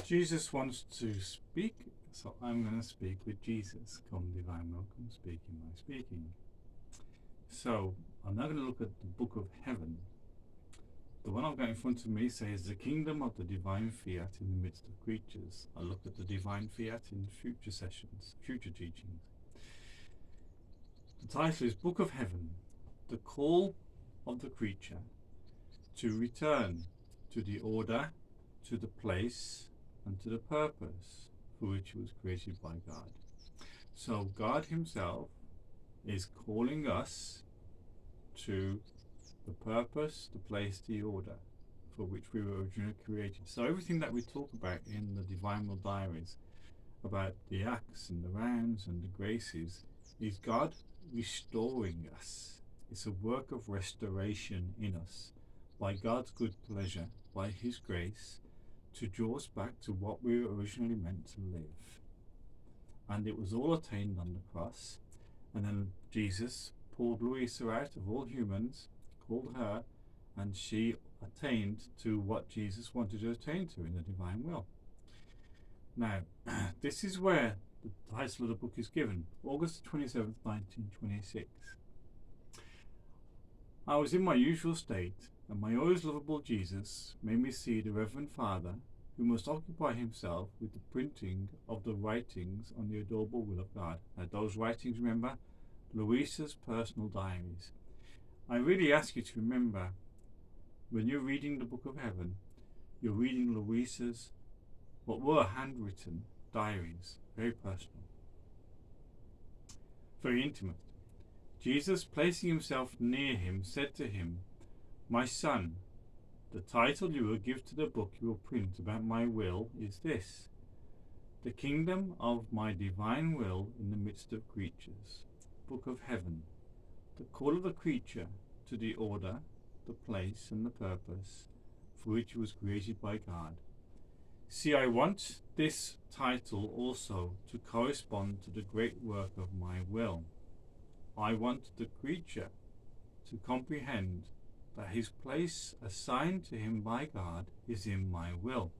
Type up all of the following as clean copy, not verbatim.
Jesus wants to speak, so I'm going to speak with Jesus. Come, divine will, come speak in my speaking. So I'm now going to look at the book of heaven. The one I've got in front of me says the kingdom of the divine fiat in the midst of creatures. I'll look at the divine fiat in future sessions, future teachings. The title is Book of Heaven, the call of the creature to return to the order, to the place, and to the purpose for which it was created by God. So God himself is calling us to the purpose, the place, the order for which we were originally created. So everything that we talk about in the Divine Will Diaries, about the acts and the rounds and the graces, is God restoring us. It's a work of restoration in us by God's good pleasure, by his grace, to draw us back to what we were originally meant to live. And it was all attained on the cross. And then Jesus pulled Luisa out of all humans, called her, and she attained to what Jesus wanted to attain to in the divine will. Now, this is where the title of the book is given, August 27th, 1926. I was in my usual state, and my always lovable Jesus made me see the Reverend Father, who must occupy himself with the printing of the writings on the adorable will of God. Now, those writings, remember, Luisa's personal diaries. I really ask you to remember, when you're reading the Book of Heaven, you're reading Luisa's, what were handwritten diaries, very personal, very intimate. Jesus, placing himself near him, said to him, "My son, the title you will give to the book you will print about my will is this: The Kingdom of my Divine Will in the Midst of Creatures. Book of Heaven, the call of the creature to the order, the place, and the purpose for which it was created by God. See, I want this title also to correspond to the great work of my will. I want the creature to comprehend that his place assigned to him by God is in my will,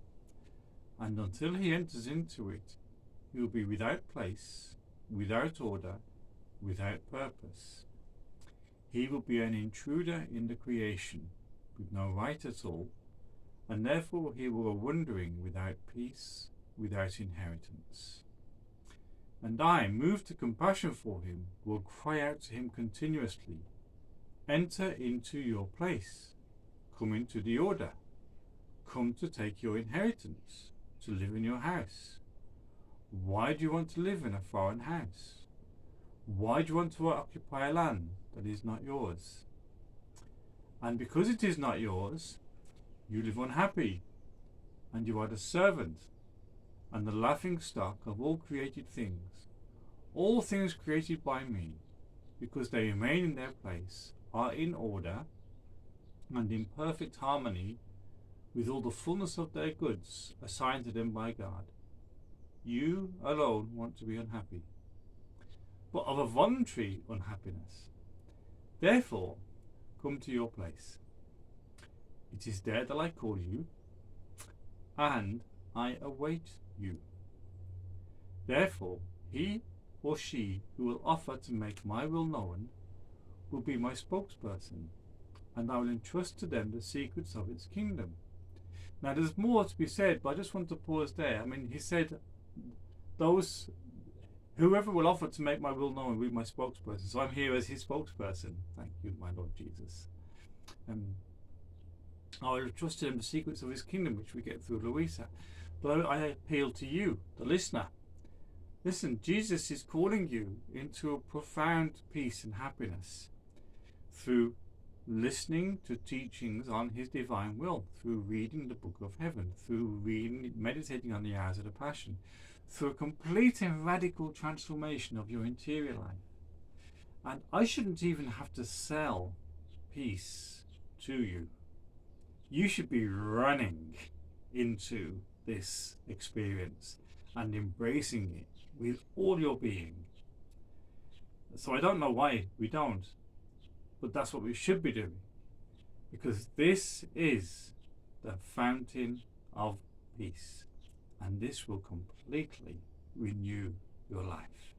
and until he enters into it, he will be without place, without order, without purpose. He will be an intruder in the creation, with no right at all, and therefore he will go wandering without peace, without inheritance. And I, moved to compassion for him, will cry out to him continuously, Enter into your place, come into the order, come to take your inheritance, to live in your house. Why do you want to live in a foreign house? Why do you want to occupy a land that is not yours? And because it is not yours, you live unhappy, and you are the servant and the laughing stock of all created things. All things created by me, because they remain in their place, are in order and in perfect harmony with all the fullness of their goods assigned to them by God. You alone want to be unhappy, but of a voluntary unhappiness. Therefore, come to your place. It is there that I call you, and I await you. Therefore, he or she who will offer to make my will known will be my spokesperson, and I will entrust to them the secrets of its kingdom." Now, there's more to be said, but I just want to pause there. I mean, he said, whoever will offer to make my will known will be my spokesperson. So I'm here as his spokesperson. Thank you, my Lord Jesus. I will entrust to him the secrets of his kingdom, which we get through Luisa. But I appeal to you, the listener. Listen, Jesus is calling you into a profound peace and happiness through listening to teachings on his divine will, through reading the Book of Heaven, through meditating on the hours of the Passion, through a complete and radical transformation of your interior life. And I shouldn't even have to sell peace to you. You should be running into this experience and embracing it with all your being. So I don't know why we don't, but that's what we should be doing, because this is the fountain of peace. and this will completely renew your life.